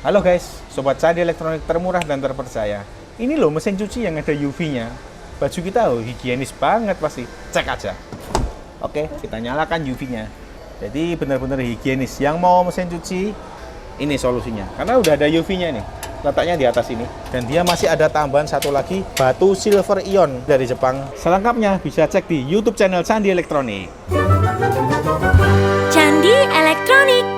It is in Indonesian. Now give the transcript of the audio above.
Halo guys, sobat Candi elektronik termurah dan terpercaya. Ini loh mesin cuci yang ada UV-nya. Baju kita higienis banget pasti. Cek aja. Oke, kita nyalakan UV-nya. Jadi benar-benar higienis. Yang mau mesin cuci, ini solusinya. Karena udah ada UV-nya nih. Letaknya di atas ini. Dan dia masih ada tambahan satu lagi, batu silver ion dari Jepang. Selengkapnya bisa cek di YouTube channel Candi Elektronik. Candi Elektronik.